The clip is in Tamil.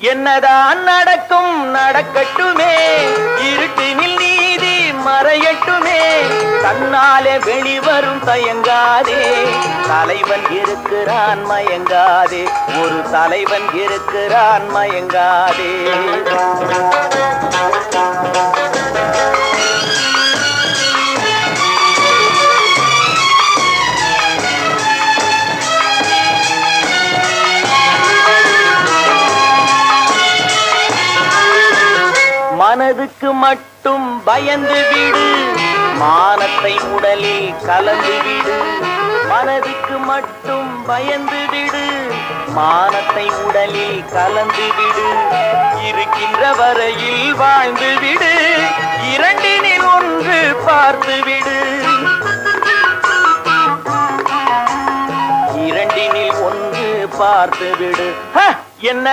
என்னதான் நடக்கும் நடக்கட்டுமே, இருட்டினில் நீதி மறையட்டுமே, தன்னாலே வெளிவரும் தயங்காதே, தலைவன் இருக்கிறான் மயங்காதே, ஒரு தலைவன் இருக்கிறான் மயங்காதே. மனதுக்கு மட்டும் பயந்து விடு, மானத்தை உடலில் கலந்து விடு. மனதுக்கு மட்டும் பயந்து விடு, மானத்தை உடலில் கலந்து விடு. இருக்கின்ற வரையில் வாழ்ந்து விடு, இரண்டினில் ஒன்று பார்த்து விடு. இரண்டினில் ஒன்று பார்த்து விடு. என்ன